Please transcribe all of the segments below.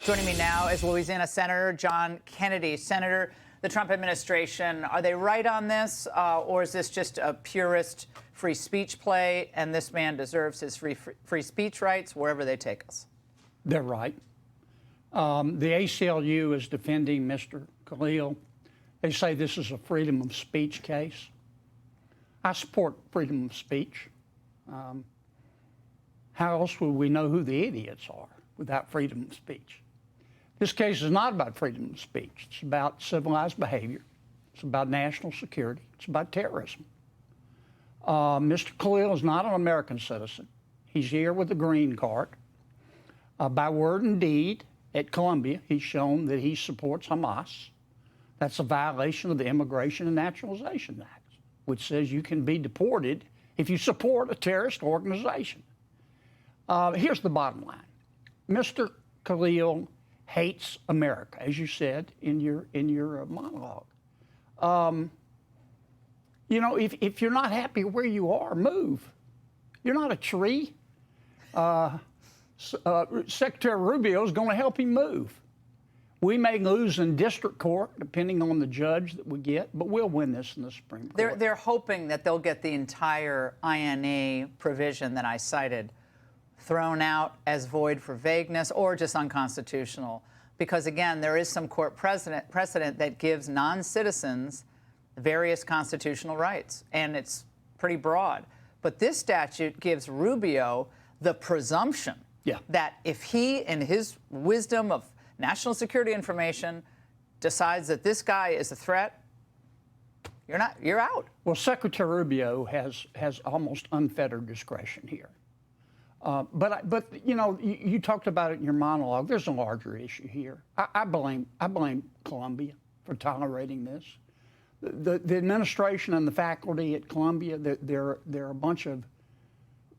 Joining me now is Louisiana Senator John Kennedy. Senator, the Trump administration, are they right on this, or is this just a purist free speech play, and this man deserves his free speech rights wherever they take us? They're right. The ACLU is defending Mr. Khalil. They say this is a freedom of speech case. I support freedom of speech. How else would we know who the idiots are without freedom of speech? This case is not about freedom of speech. It's about civilized behavior. It's about national security. It's about terrorism. Mr. Khalil is not an American citizen. He's here with a green card. By word and deed, at Columbia, he's shown that he supports Hamas. That's a violation of the Immigration and Naturalization Act, which says you can be deported if you support a terrorist organization. Here's the bottom line. Mr. Khalil hates America, as you said in your monologue. You know, if you're not happy where you are, move. You're not a tree. Secretary Rubio is going to help him move. We may lose in district court, depending on the judge that we get, but we'll win this in the Supreme Court. They're hoping that they'll get the entire INA provision that I cited thrown out as void for vagueness or just unconstitutional. Because, again, there is some court precedent that gives non-citizens various constitutional rights, and it's pretty broad. But this statute gives Rubio the presumption that if he, in his wisdom of national security information, decides that this guy is a threat, you're out. Well, Secretary Rubio has almost unfettered discretion here. But you know, you talked about it in your monologue. There's a larger issue here. I blame Columbia for tolerating this. The administration and the faculty at Columbia, they're a bunch of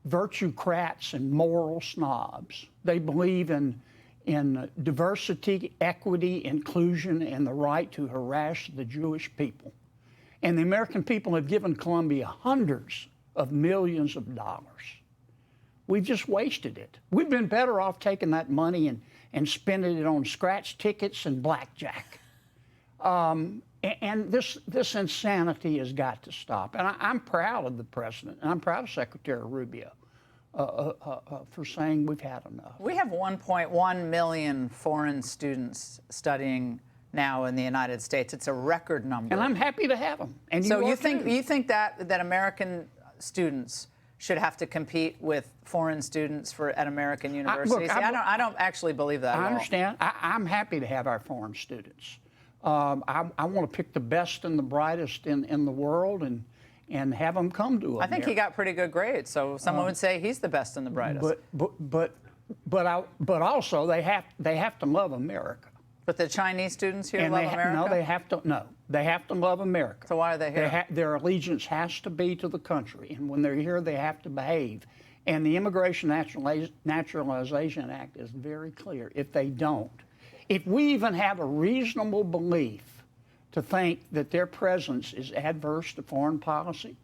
virtuecrats and moral snobs. They believe in diversity, equity, inclusion, and the right to harass the Jewish people. And the American people have given Columbia hundreds of millions of dollars. We've just wasted it. We've been better off taking that money and spending it on scratch tickets and blackjack. And this insanity has got to stop. And I'm proud of the president, and I'm proud of Secretary Rubio for saying we've had enough. We have 1.1 million foreign students studying now in the United States. It's a record number. And I'm happy to have them. And so you think that American students should have to compete with foreign students at American universities? I don't actually believe that at all. I understand. I'm happy to have our foreign students. I want to pick the best and the brightest in the world and have them come to America. I think he got pretty good grades, so someone would say he's the best and the brightest. But also they have to love America. But the Chinese students here love America? No, they have to love America. So why are they here? Their allegiance has to be to the country, and when they're here, they have to behave. And the Immigration Naturalization Act is very clear. If they don't, if we even have a reasonable belief to think that their presence is adverse to foreign policy,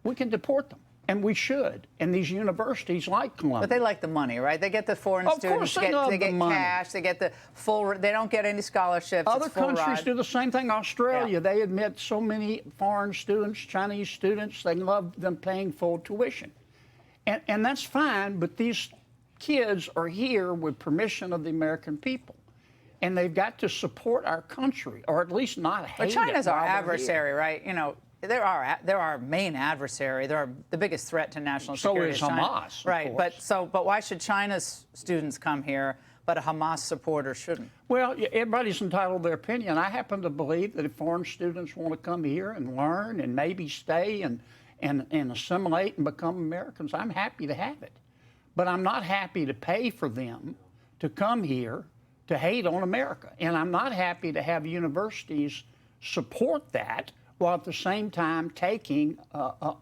we can deport them. And we should. And these universities like Columbia. But they like the money, right? They get the foreign students. Of course they get cash. They get the full. They don't get any scholarships. Other countries do the same thing. Australia, they admit so many foreign students, Chinese students. They love them paying full tuition. And that's fine, but these kids are here with permission of the American people. And they've got to support our country, or at least not hate it. But China's our adversary, right? You know, they're our main adverssery. They're the biggest threat to national security. So is Hamas, right? But why should China's students come here, but a Hamas supporter shouldn't? Well, everybody's entitled to their opinion. I happen to believe that if foreign students want to come here and learn and maybe stay and assimilate and become Americans, I'm happy to have it. But I'm not happy to pay for them to come here to hate on America. And I'm not happy to have universities support that while at the same time taking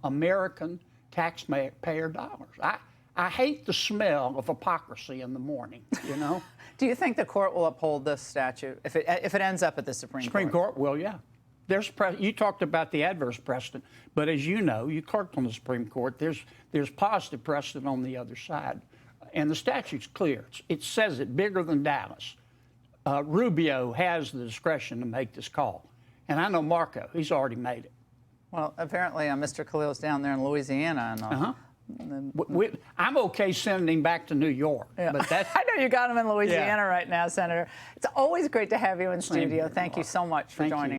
American taxpayer dollars. I hate the smell of hypocrisy in the morning, you know? Do you think the court will uphold this statute if it ends up at the Supreme Court? Supreme Court will, yeah. You talked about the adverse precedent, but as you know, you clerked on the Supreme Court, there's positive precedent on the other side. And the statute's clear. It says it bigger than Dallas. Rubio has the discretion to make this call. And I know Marco, he's already made it. Well, apparently Mr. Khalil's down there in Louisiana. And, I'm okay sending him back to New York. Yeah. But that's, I know you got him in Louisiana right now, Senator. It's always great to have you in studio. Thank you so much for joining.